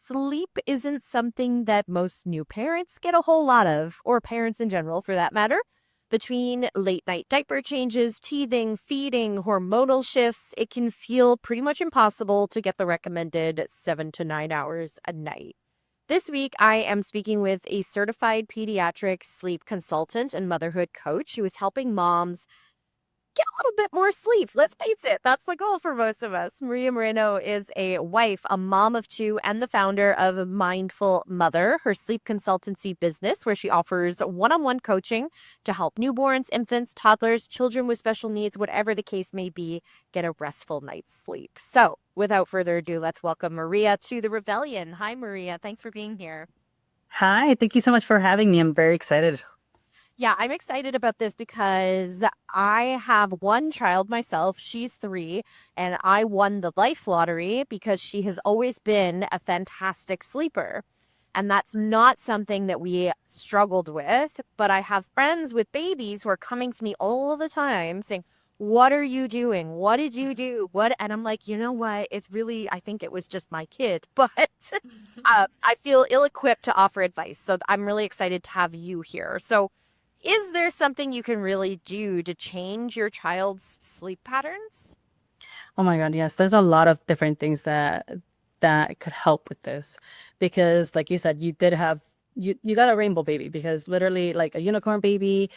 sleep isn't something that most new parents get a whole lot of, or parents in general for that matter. Between late night diaper changes, teething, feeding, hormonal shifts, it can feel pretty much impossible to get the recommended 7 to 9 hours a night. This week, I am speaking with a certified pediatric sleep consultant and motherhood coach who is helping moms get a little bit more sleep. Let's face it, that's the goal for most of us. Maria Moreno is a wife, a mom of two, and the founder of Mindful Mother, her sleep consultancy business, where she offers one-on-one coaching to help newborns, infants, toddlers, children with special needs, whatever the case may be, get a restful night's sleep. So, without further ado, let's welcome Maria to the Rebellion. Hi, Maria. Thanks for being here. Hi, thank you so much for having me. I'm very excited. Yeah, I'm excited about this because I have one child myself. She's 3, and I won the life lottery because she has always been a fantastic sleeper. And that's not something that we struggled with. But I have friends with babies who are coming to me all the time saying, "What are you doing? What did you do? What?" And I'm like, you know what? It's really, I think it was just my kid. But I feel ill equipped to offer advice. So I'm really excited to have you here. So, is there something you can really do to change your child's sleep patterns? Oh my God, yes, there's a lot of different things that could help with this because like you said, you got a rainbow baby because literally like a unicorn baby,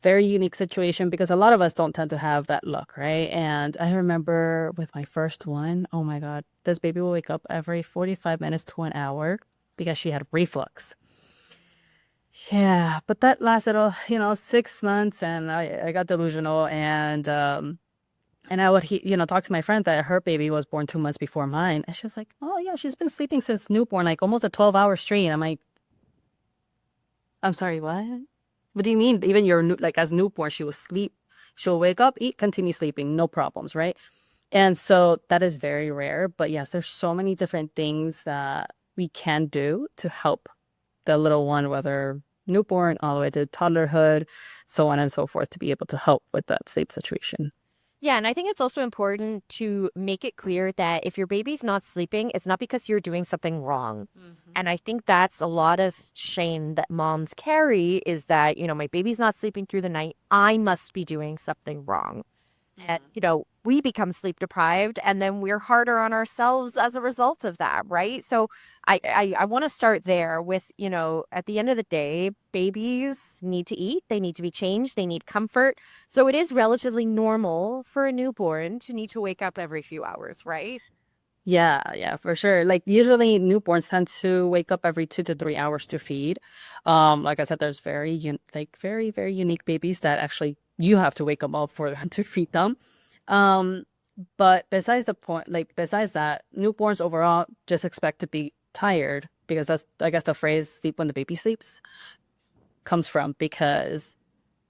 very unique situation because a lot of us don't tend to have that luck, right? And I remember with my first one, oh my God, this baby will wake up every 45 minutes to an hour because she had reflux. Yeah, but that lasted, 6 months, and I got delusional, and I would talk to my friend that her baby was born 2 months before mine, and she was like, "Oh yeah, she's been sleeping since newborn, like almost a 12-hour stream." I'm like, "I'm sorry, what? What do you mean? Even like as newborn, she will sleep, she'll wake up, eat, continue sleeping, no problems, right?" And so that is very rare, but yes, there's so many different things that we can do to help the little one, whether newborn all the way to toddlerhood, so on and so forth, to be able to help with that sleep situation. Yeah, and I think it's also important to make it clear that if your baby's not sleeping, it's not because you're doing something wrong. Hmm. And I think that's a lot of shame that moms carry is that, my baby's not sleeping through the night. I must be doing something wrong. And, Hmm. we become sleep deprived and then we're harder on ourselves as a result of that, right? So I want to start there with, at the end of the day, babies need to eat, they need to be changed, they need comfort. So it is relatively normal for a newborn to need to wake up every few hours, right? Yeah, yeah, for sure. Like usually newborns tend to wake up every 2 to 3 hours to feed. Like I said, there's very, very unique babies that actually you have to wake them up for to feed them. Um, but besides that, newborns overall just expect to be tired because that's, I guess, the phrase "sleep when the baby sleeps" comes from because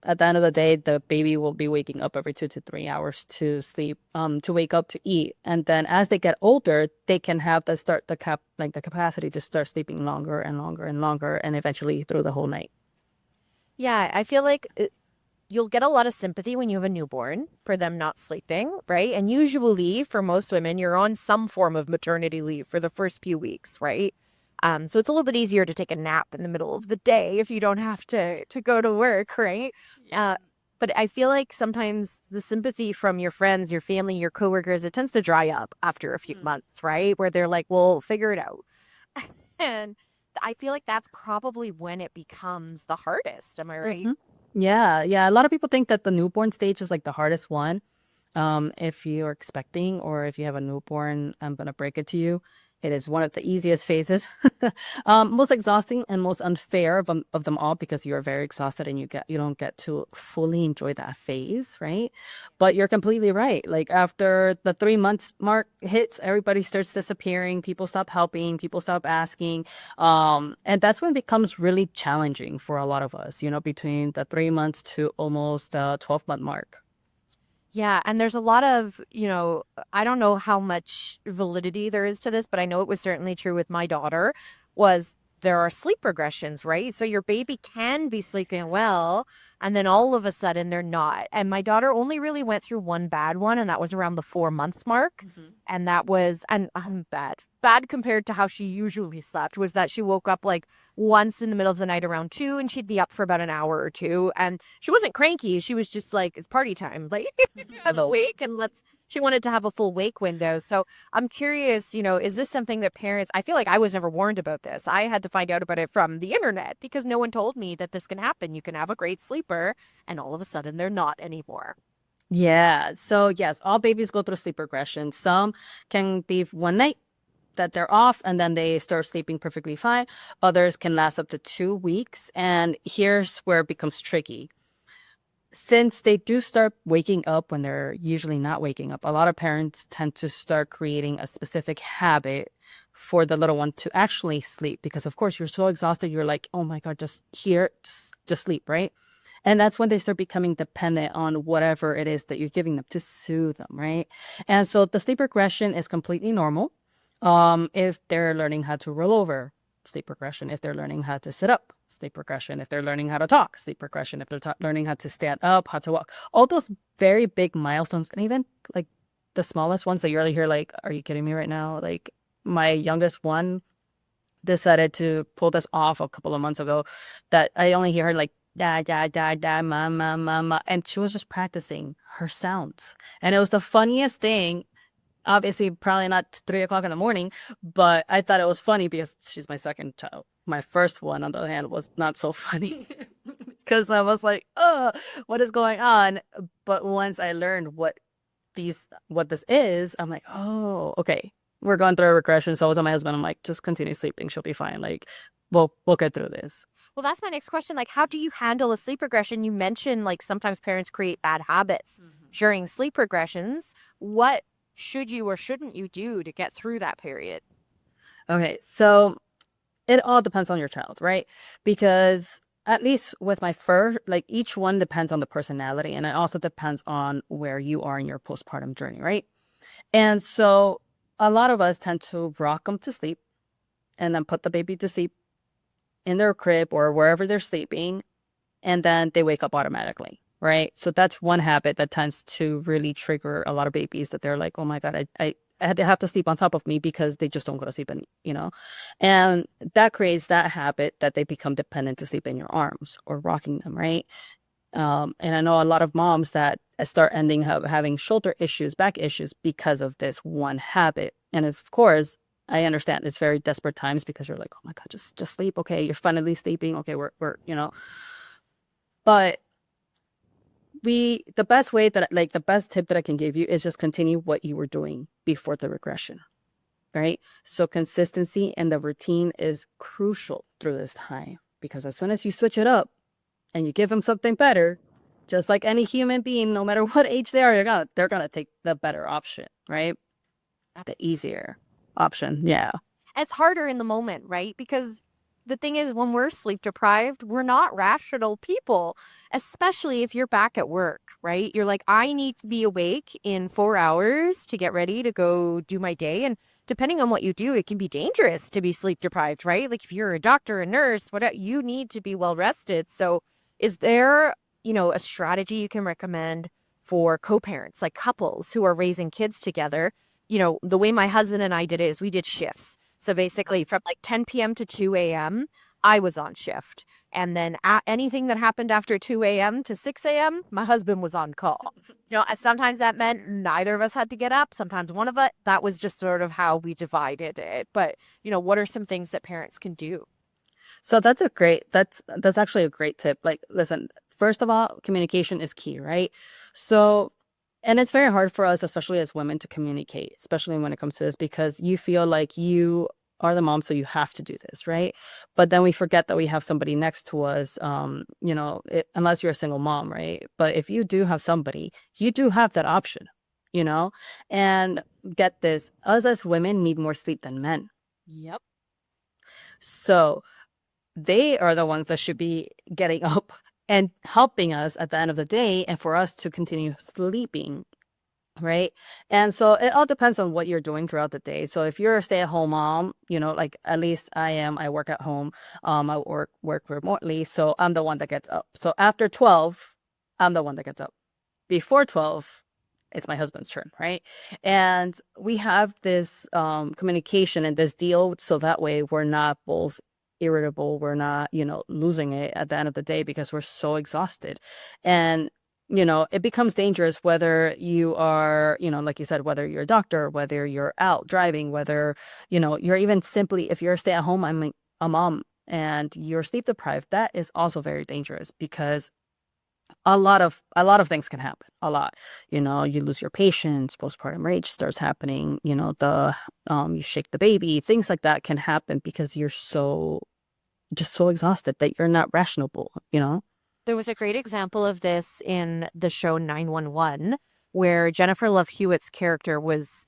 at the end of the day, the baby will be waking up every 2 to 3 hours to sleep, to wake up to eat. And then as they get older, they can have the capacity to start sleeping longer and longer and longer and eventually through the whole night. Yeah, I feel like you'll get a lot of sympathy when you have a newborn for them not sleeping, right? And usually for most women, you're on some form of maternity leave for the first few weeks, right? So it's a little bit easier to take a nap in the middle of the day if you don't have to go to work, right? Yeah. Uh, but I feel like sometimes the sympathy from your friends, your family, your coworkers, it tends to dry up after a few Mm. months, right? Where they're like, "Well, figure it out." And I feel like that's probably when it becomes the hardest. Am I right? Hmm. Yeah, yeah. A lot of people think that the newborn stage is like the hardest one. If you're expecting or if you have a newborn, I'm gonna break it to you. It is one of the easiest phases, most exhausting and most unfair of them all because you are very exhausted and you don't get to fully enjoy that phase, right? But you're completely right. Like after the 3 months mark hits, everybody starts disappearing. People stop helping. People stop asking, and that's when it becomes really challenging for a lot of us. Between the 3 months to almost 12-month mark. Yeah, and there's a lot of, I don't know how much validity there is to this, but I know it was certainly true with my daughter, was there are sleep regressions, right? So your baby can be sleeping well, and then all of a sudden they're not. And my daughter only really went through one bad one, and that was around the 4 month mark. And that was, and I'm bad compared to how she usually slept, was that she woke up like once in the middle of the night around 2, and she'd be up for about an hour or two. And she wasn't cranky. She was just like, it's party time. Like, I'm awake, and she wanted to have a full wake window. So I'm curious, is this something that parents, I feel like I was never warned about this. I had to find out about it from the internet because no one told me that this can happen. You can have a great sleeper and all of a sudden they're not anymore. Yeah. So yes, all babies go through sleep regression. Some can be one night that they're off and then they start sleeping perfectly fine. Others can last up to 2 weeks. And here's where it becomes tricky. Since they do start waking up when they're usually not waking up, a lot of parents tend to start creating a specific habit for the little one to actually sleep because of course you're so exhausted. You're like, oh my God, just sleep, right? And that's when they start becoming dependent on whatever it is that you're giving them to soothe them, right? And so the sleep regression is completely normal. If they're learning how to roll over, sleep regression. If they're learning how to sit up, sleep regression. If they're learning how to talk, sleep regression. If they're learning how to stand up, how to walk, all those very big milestones, and even like the smallest ones that you really hear, like, are you kidding me right now? Like my youngest one decided to pull this off a couple of months ago that I only hear her like, da, da, da, da, ma, ma, ma, ma. And she was just practicing her sounds. And it was the funniest thing. Obviously, probably not 3 o'clock in the morning, but I thought it was funny because she's my second child. My first one, on the other hand, was not so funny because I was like, oh, what is going on? But once I learned what this is, I'm like, oh, okay. We're going through a regression. So I was on my husband. I'm like, just continue sleeping. She'll be fine. Like, we'll get through this. Well, that's my next question. Like, how do you handle a sleep regression? You mentioned like sometimes parents create bad habits during sleep regressions. What should you or shouldn't you do to get through that period? Okay, so it all depends on your child, right? Because at least with my first, like each one depends on the personality, and it also depends on where you are in your postpartum journey, right? And so a lot of us tend to rock them to sleep and then put the baby to sleep in their crib or wherever they're sleeping, and then they wake up automatically, right? So that's one habit that tends to really trigger a lot of babies that they're like, oh my God, I had to have to sleep on top of me because they just don't go to sleep and that creates that habit that they become dependent to sleep in your arms or rocking them, right? And I know a lot of moms that start ending up having shoulder issues, back issues because of this one habit. And it's, of course, I understand it's very desperate times because you're like, oh my God, just sleep. Okay, you're finally sleeping. Okay, we're. But the best tip that I can give you is just continue what you were doing before the regression, right? So consistency and the routine is crucial through this time because as soon as you switch it up and you give them something better, just like any human being, no matter what age they are, they're gonna take the better option, right? The easier option. Yeah. It's harder in the moment, right? Because the thing is, when we're sleep deprived, we're not rational people, especially if you're back at work, right? You're like, I need to be awake in 4 hours to get ready to go do my day. And depending on what you do, it can be dangerous to be sleep deprived, right? Like if you're a doctor, a nurse, whatever, you need to be well rested. So is there, a strategy you can recommend for co-parents, like couples who are raising kids together? The way my husband and I did it is we did shifts. So basically from like 10 p.m. to 2 a.m., I was on shift. And then anything that happened after 2 a.m. to 6 a.m., my husband was on call. And sometimes that meant neither of us had to get up. Sometimes one of us, that was just sort of how we divided it. But, what are some things that parents can do? So that's actually a great tip. Like, listen, first of all, communication is key, right? So, and it's very hard for us, especially as women, to communicate, especially when it comes to this, because you feel like you are the mom, so you have to do this, right? But then we forget that we have somebody next to us, unless you're a single mom, right? But if you do have somebody, you do have that option, you know? And get this, us as women need more sleep than men. Yep. So they are the ones that should be getting up and helping us at the end of the day and for us to continue sleeping. right? And so it all depends on what you're doing throughout the day. So if you're a stay-at-home mom, like at least I am, I work at home, I work remotely, so I'm the one that gets up. So after 12, I'm the one that gets up. Before 12, it's my husband's turn, right? And we have this communication and this deal so that way we're not both irritable, we're not, losing it at the end of the day because we're so exhausted. And it becomes dangerous whether you are, like you said, whether you're a doctor, whether you're out driving, whether, you're even simply, if you're a stay-at-home, I mean, a mom and you're sleep deprived, that is also very dangerous because a lot of things can happen. A lot, you lose your patience, postpartum rage starts happening, you shake the baby, things like that can happen because you're so exhausted that you're not rational. There was a great example of this in the show 911, where Jennifer Love Hewitt's character was,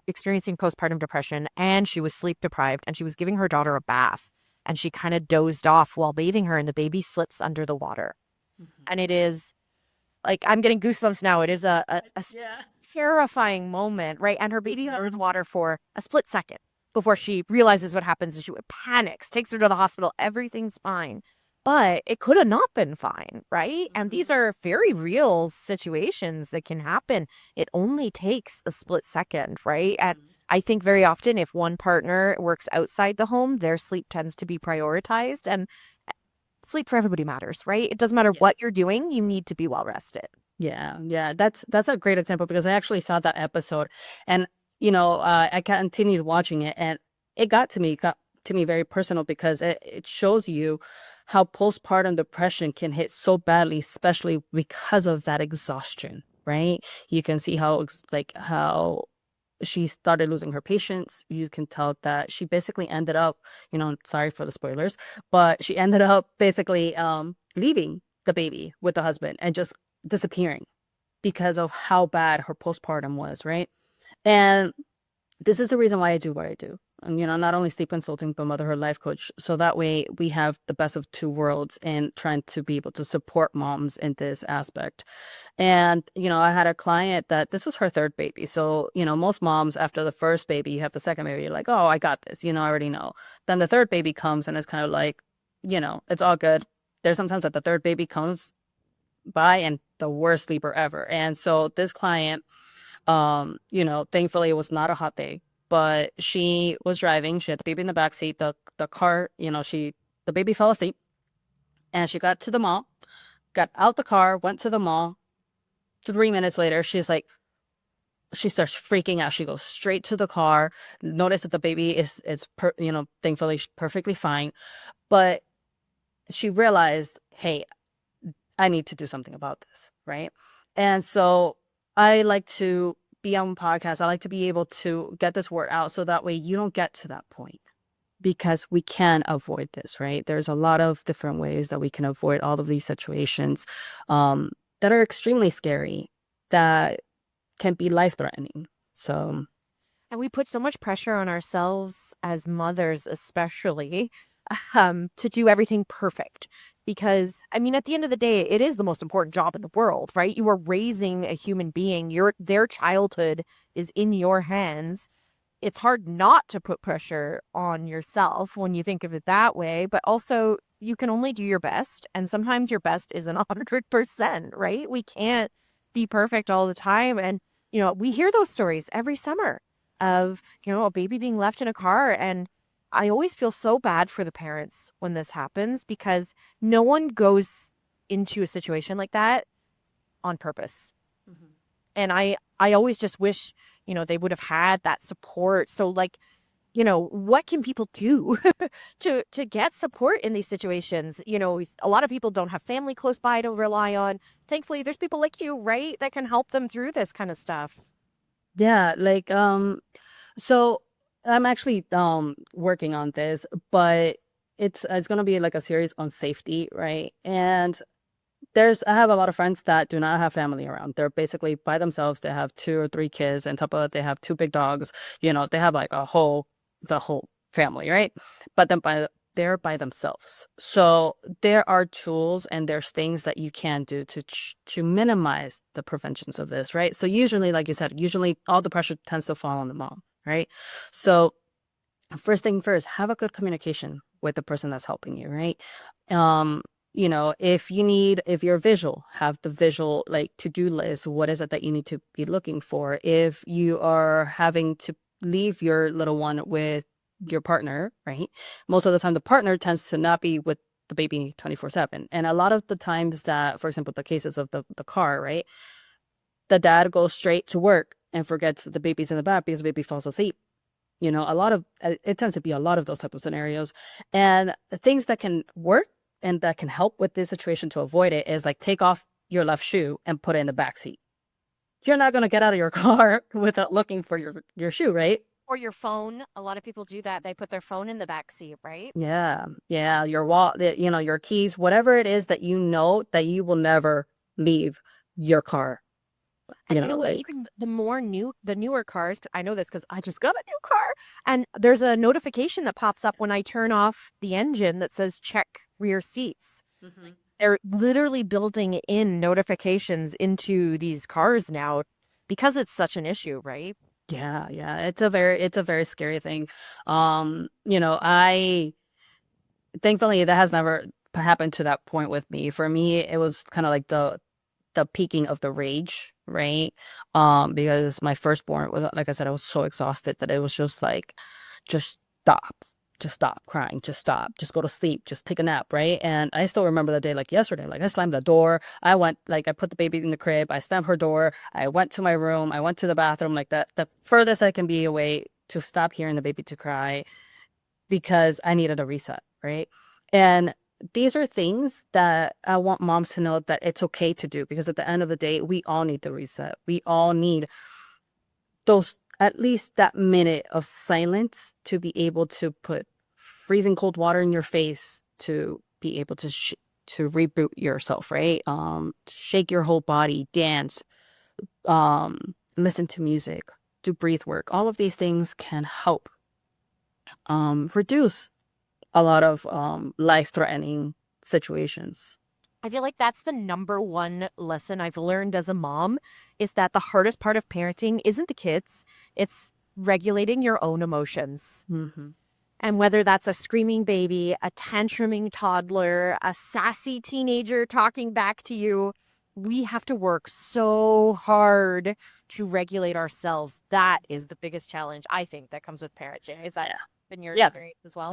experiencing postpartum depression and she was sleep deprived and she was giving her daughter a bath and she kind of dozed off while bathing her and the baby slips under the water. And it is like, I'm getting goosebumps now. It is Yeah. terrifying moment, right? And her baby under the water for a split second before she realizes what happens and she panics, takes her to the hospital. Everything's fine. But it could have not been fine, right? And these are very real situations that can happen. It only takes a split second, right? And I think very often if one partner works outside the home, their sleep tends to be prioritized. And sleep for everybody matters, right? It doesn't matter Yeah. what you're doing, you need to be well rested. Yeah, that's a great example because I actually saw that episode, and I continued watching it, and it got to me very personal because it shows you how postpartum depression can hit so badly, especially because of that exhaustion, right? You can see how she started losing her patience. You can tell that she basically ended up, sorry for the spoilers, but she ended up basically leaving the baby with the husband and just disappearing because of how bad her postpartum was, right? And this is the reason why I do what I do. And, not only sleep consulting, but motherhood life coach. So that way we have the best of two worlds and trying to be able to support moms in this aspect. And, I had a client that this was her third baby. So, most moms after the first baby, you have the second baby, you're like, oh, I got this, I already know. Then the third baby comes and it's kind of like, it's all good. There's sometimes that the third baby comes by and the worst sleeper ever. And so this client, thankfully it was not a hot day, but she was driving. She had the baby in the back seat. The car, the baby fell asleep, and she got to the mall, got out the car, went to the mall. 3 minutes later, she starts freaking out. She goes straight to the car. Notice that the baby is thankfully perfectly fine, but she realized, hey, I need to do something about this, right? And so I like to be on podcasts. I like to be able to get this word out so that way you don't get to that point because we can avoid this, right? There's a lot of different ways that we can avoid all of these situations that are extremely scary, that can be life-threatening. So, And we put so much pressure on ourselves as mothers, especially, to do everything perfect. Because, I mean, at the end of the day, it is the most important job in the world, right? You are raising a human being. Their childhood is in your hands. It's hard not to put pressure on yourself when you think of it that way, but also you can only do your best. And sometimes your best isn't 100%, right? We can't be perfect all the time. And, we hear those stories every summer of, a baby being left in a car. And I always feel so bad for the parents when this happens because no one goes into a situation like that on purpose. And I always just wish, they would have had that support. So like, what can people do to get support in these situations? A lot of people don't have family close by to rely on. Thankfully, there's people like you, right, that can help them through this kind of stuff. yeah, so I'm actually working on this, but it's gonna be like a series on safety, right? And I have a lot of friends that do not have family around. They're basically by themselves. They have 2 or 3 kids, and top of it, they have 2 big dogs. They have like the whole family, right? But then they're by themselves. So there are tools and there's things that you can do to minimize the preventions of this, right? So usually, like you said, usually all the pressure tends to fall on the mom, right? So first thing first, have a good communication with the person that's helping you, right? Um, if you're visual, have the visual like to-do list. What is it that you need to be looking for? If you are having to leave your little one with your partner, right? Most of the time, the partner tends to not be with the baby 24/7. And a lot of the times that, for example, the cases of the car, right? The dad goes straight to work and forgets that the baby's in the back because the baby falls asleep. A lot of it tends to be a lot of those type of scenarios. And things that can work and that can help with this situation to avoid it is like take off your left shoe and put it in the back seat. You're not going to get out of your car without looking for your shoe, right? Or your phone. A lot of people do that. They put their phone in the back seat, right? Yeah. Yeah. Your wallet, your keys, whatever it is that you know that you will never leave your car. And you know what? Even the newer cars, I know this because I just got a new car, and there's a notification that pops up when I turn off the engine that says check rear seats. Mhm. They're literally building in notifications into these cars now because it's such an issue, right? Yeah, yeah. It's a very scary thing. I thankfully that has never happened to that point with me. For me, it was kind of like the peaking of the rage, right? Because my firstborn was, like I said, I was so exhausted that it was just like, just stop, just stop crying, just stop, just go to sleep, just take a nap, right? And I still remember the day like yesterday. Like I slammed the door. I put the baby in the crib. I slammed her door. I went to my room. I went to the bathroom, like that. The furthest I can be away to stop hearing the baby to cry because I needed a reset, right? And these are things that I want moms to know that it's okay to do, because at the end of the day, we all need the reset. We all need those, at least that minute of silence, to be able to put freezing cold water in your face, to be able to reboot yourself, right? Shake your whole body, dance, listen to music, do breathe work. All of these things can help reduce a lot of life-threatening situations. I feel like that's the number one lesson I've learned as a mom, is that the hardest part of parenting isn't the kids, it's regulating your own emotions. Mm-hmm. And whether that's a screaming baby, a tantruming toddler, a sassy teenager talking back to you, we have to work so hard to regulate ourselves. That is the biggest challenge, I think, that comes with parenting. Is that been your experience as well?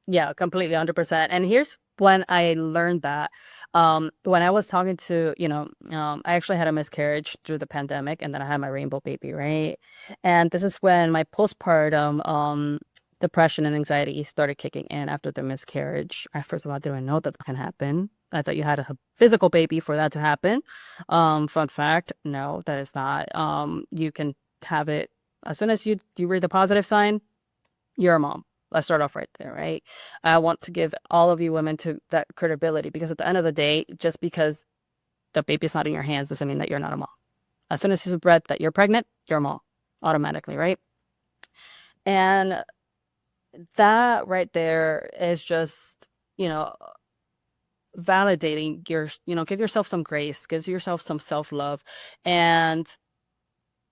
Yeah, completely, 100%. And here's when I learned that. When I was talking to, I actually had a miscarriage through the pandemic, and then I had my rainbow baby, right? And this is when my postpartum depression and anxiety started kicking in after the miscarriage. First of all, I didn't know that can happen. I thought you had a physical baby for that to happen. Fun fact, no, that is not. You can have it as soon as you read the positive sign, you're a mom. Let's start off right there, right? I want to give all of you women to that credibility, because at the end of the day, just because the baby's not in your hands doesn't mean that you're not a mom. As soon as you read that you're pregnant, you're a mom automatically, right? And that right there is just, validating give yourself some grace, gives yourself some self-love. And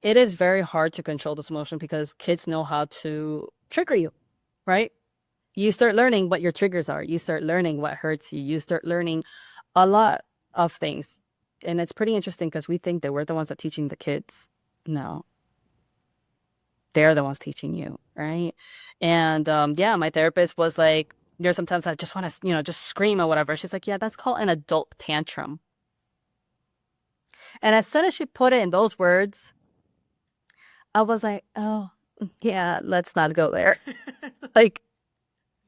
it is very hard to control this emotion because kids know how to trigger you, right? You start learning what your triggers are. You start learning what hurts you. You start learning a lot of things. And it's pretty interesting because we think that we're the ones that teaching the kids. No, they're the ones teaching you, right? And my therapist was like, there's sometimes I just want to, just scream or whatever. She's like, yeah, that's called an adult tantrum. And as soon as she put it in those words, I was like, oh, yeah, let's not go there. Like,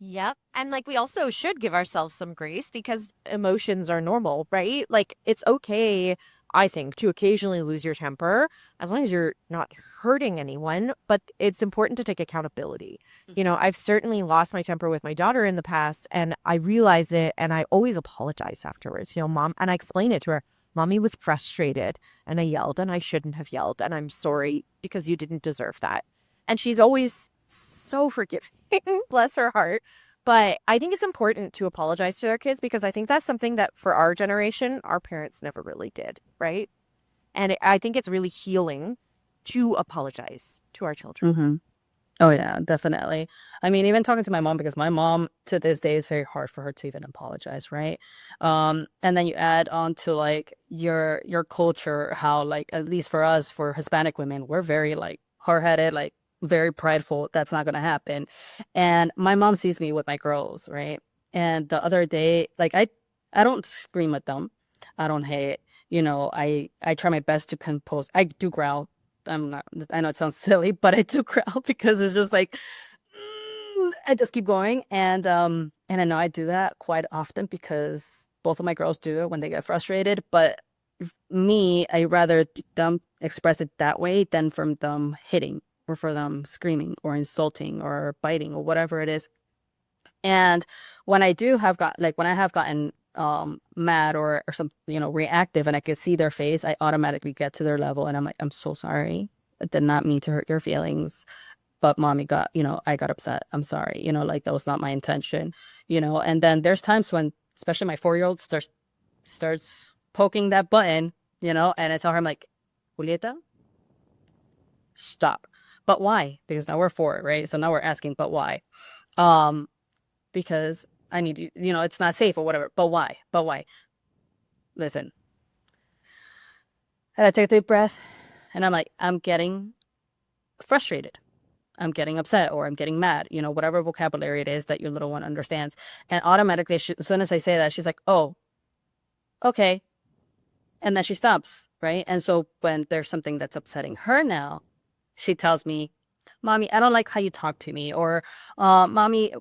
Yep. And we also should give ourselves some grace because emotions are normal, right? Like it's okay, I think, to occasionally lose your temper as long as you're not hurting anyone, but it's important to take accountability. I've certainly lost my temper with my daughter in the past, and I realize it, and I always apologize afterwards. Mom, and I explain it to her. Mommy was frustrated and I yelled and I shouldn't have yelled, and I'm sorry because you didn't deserve that. And she's always so forgiving, bless her heart. But I think it's important to apologize to their kids because I think that's something that for our generation, our parents never really did, right? And I think it's really healing to apologize to our children. Mm-hmm. Oh yeah, definitely. I mean, even talking to my mom, because my mom to this day is very hard for her to even apologize, right? And then you add on to like your culture, how like at least for us, for Hispanic women, we're very like hard-headed, like very prideful. That's not gonna happen. And my mom sees me with my girls, right? And the other day, like I don't scream at them. I don't hate. I try my best to compose. I do growl. I'm not, I know it sounds silly, but I do growl because it's just like, I just keep going. And I know I do that quite often because both of my girls do it when they get frustrated. But me, I rather them express it that way than from them hitting or for them screaming or insulting or biting or whatever it is. And when I have gotten mad or some reactive and I could see their face, I automatically get to their level and I'm like, I'm so sorry. I did not mean to hurt your feelings, but mommy I got upset. I'm sorry. Like that was not my intention. And then there's times when especially my 4-year-old starts poking that button, and I tell her, I'm like, Julieta, stop. But why? Because now we're 4, right? So now we're asking, but why? Um because I need it's not safe or whatever. But why? But why? Listen, I take a deep breath and I'm like, I'm getting frustrated. I'm getting upset or I'm getting mad, whatever vocabulary it is that your little one understands. And automatically, as soon as I say that, she's like, oh, okay. And then she stops, right? And so when there's something that's upsetting her now, she tells me, Mommy, I don't like how you talk to me. Or, Mommy,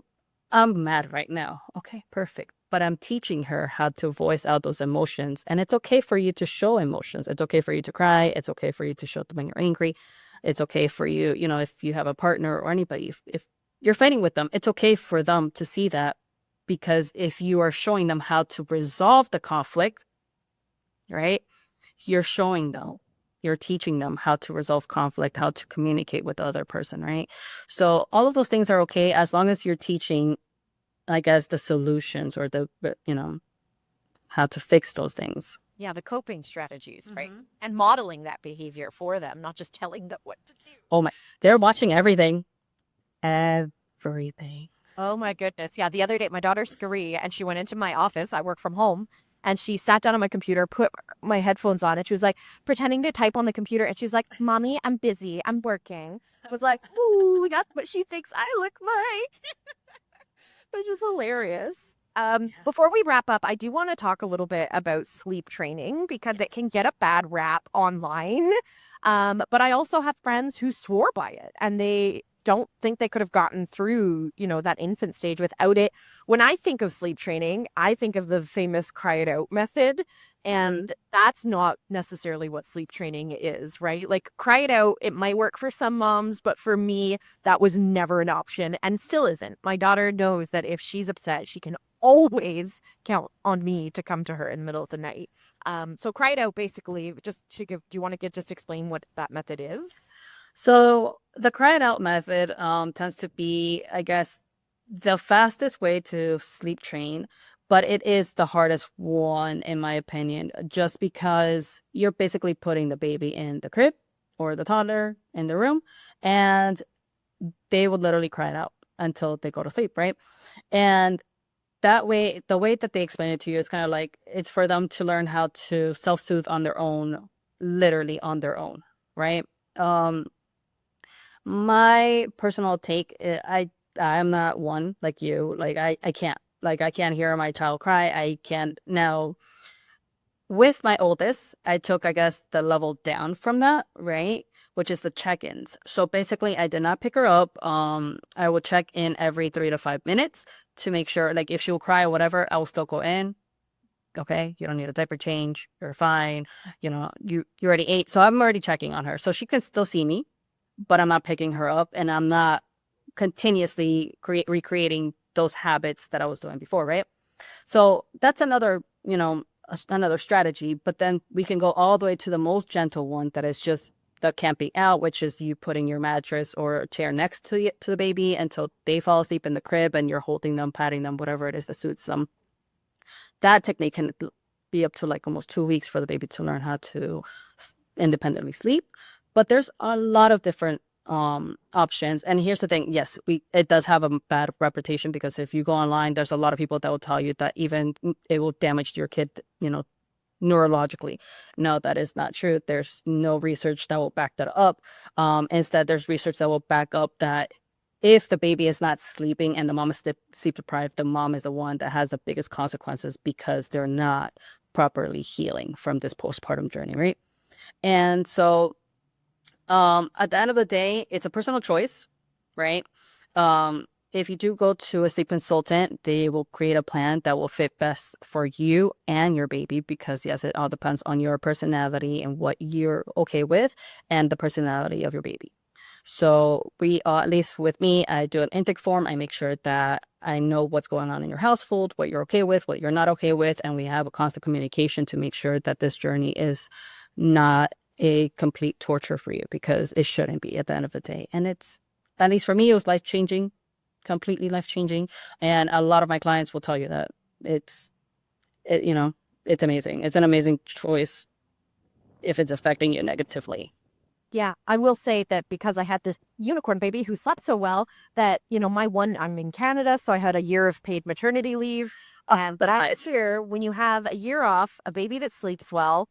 I'm mad right now. Okay, perfect. But I'm teaching her how to voice out those emotions. And it's okay for you to show emotions. It's okay for you to cry. It's okay for you to show them when you're angry. It's okay for you, if you have a partner or anybody, if you're fighting with them, it's okay for them to see that. Because if you are showing them how to resolve the conflict, right, you're showing them, you're teaching them how to resolve conflict, how to communicate with the other person, right? So all of those things are okay as long as you're teaching, I guess, the solutions or how to fix those things. Yeah, the coping strategies, right? Mm-hmm. And modeling that behavior for them, not just telling them what to do. Oh my, they're watching everything. Everything. Oh my goodness. Yeah, the other day, my daughter's 3 and she went into my office. I work from home. And she sat down on my computer, put my headphones on, and she was like pretending to type on the computer. And she was like, Mommy, I'm busy. I'm working. I was like, ooh, that's what she thinks I look like. Which is hilarious. Before we wrap up, I do want to talk a little bit about sleep training because it can get a bad rap online. But I also have friends who swore by it and they don't think they could have gotten through, that infant stage without it. When I think of sleep training, I think of the famous cry it out method. And that's not necessarily what sleep training is, right? Like cry it out, it might work for some moms, but for me, that was never an option and still isn't. My daughter knows that if she's upset, she can always count on me to come to her in the middle of the night. So cry it out basically, just to give, do you want to just explain what that method is? So the cry it out method tends to be, I guess, the fastest way to sleep train, but it is the hardest one, in my opinion, just because you're basically putting the baby in the crib or the toddler in the room, and they would literally cry it out until they go to sleep, right? And that way, the way that they explain it to you is kind of like it's for them to learn how to self-soothe on their own, literally on their own, right? Um, my personal take, I'm not one like you. Like I can't hear my child cry. I can't now. With my oldest, I took, I guess, the level down from that, right? Which is the check-ins. So basically, I did not pick her up. I would check in every 3 to 5 minutes to make sure, like, if she will cry or whatever, I will still go in. Okay, you don't need a diaper change. You're fine. You already ate, so I'm already checking on her, so she can still see me, but I'm not picking her up, and I'm not continuously recreating those habits that I was doing before, right? So that's another, another strategy. But then we can go all the way to the most gentle one that is just the camping out, which is you putting your mattress or chair next to the baby until they fall asleep in the crib and you're holding them, patting them, whatever it is that suits them. That technique can be up to like almost 2 weeks for the baby to learn how to independently sleep. But there's a lot of different options. And here's the thing. Yes, it does have a bad reputation, because if you go online, there's a lot of people that will tell you that even it will damage your kid, neurologically. No, that is not true. There's no research that will back that up. Instead, there's research that will back up that if the baby is not sleeping and the mom is sleep deprived, the mom is the one that has the biggest consequences, because they're not properly healing from this postpartum journey, right? And so at the end of the day, it's a personal choice, right? If you do go to a sleep consultant, they will create a plan that will fit best for you and your baby, because yes, it all depends on your personality and what you're okay with and the personality of your baby. So we, at least with me, I do an intake form. I make sure that I know what's going on in your household, what you're okay with, what you're not okay with. And we have a constant communication to make sure that this journey is not a complete torture for you, because it shouldn't be at the end of the day. And it's, at least for me, it was life-changing, completely life-changing. And a lot of my clients will tell you that it's amazing. It's an amazing choice if it's affecting you negatively. Yeah, I will say that because I had this unicorn baby who slept so well that, I'm in Canada, so I had a year of paid maternity leave. And that's here, when you have a year off, a baby that sleeps well,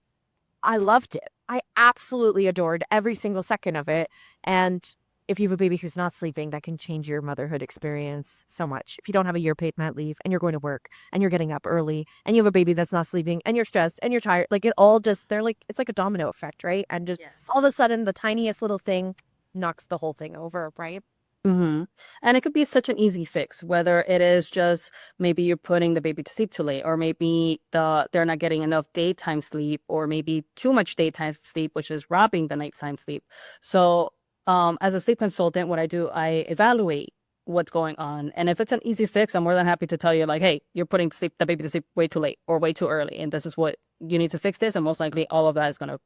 I loved it. I absolutely adored every single second of it. And if you have a baby who's not sleeping, that can change your motherhood experience so much. If you don't have a year paid mat leave and you're going to work and you're getting up early and you have a baby that's not sleeping and you're stressed and you're tired, like it all just, it's like a domino effect, right? And just all of a sudden, the tiniest little thing knocks the whole thing over, right? Mm-hmm. And it could be such an easy fix, whether it is just maybe you're putting the baby to sleep too late, or maybe they're not getting enough daytime sleep, or maybe too much daytime sleep, which is robbing the nighttime sleep. So as a sleep consultant, what I do, I evaluate what's going on. And if it's an easy fix, I'm more than happy to tell you, like, hey, you're putting the baby to sleep way too late or way too early, and this is what you need to fix this. And most likely all of that is going to,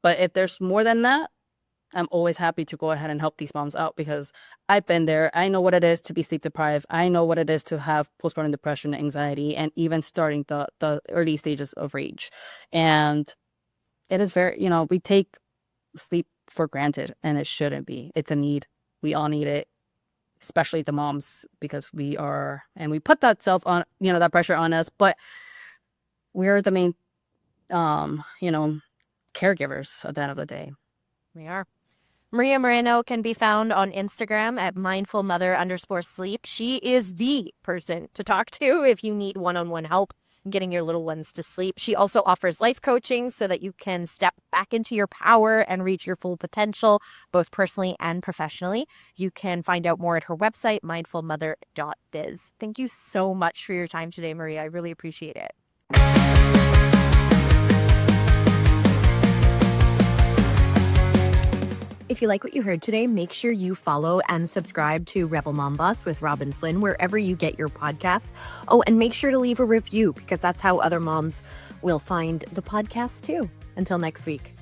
but if there's more than that, I'm always happy to go ahead and help these moms out, because I've been there. I know what it is to be sleep deprived. I know what it is to have postpartum depression, anxiety, and even starting the early stages of rage. And it is very, we take sleep for granted, and it shouldn't be. It's a need. We all need it, especially the moms, because we put that that pressure on us, but we're the main, caregivers at the end of the day. We are. Maria Moreno can be found on Instagram at mindfulmother_sleep. She is the person to talk to if you need one-on-one help getting your little ones to sleep. She also offers life coaching so that you can step back into your power and reach your full potential, both personally and professionally. You can find out more at her website, mindfulmother.biz. Thank you so much for your time today, Maria. I really appreciate it. If you like what you heard today, make sure you follow and subscribe to Rebel Mom Boss with Robyn Flynn wherever you get your podcasts. Oh, and make sure to leave a review, because that's how other moms will find the podcast too. Until next week.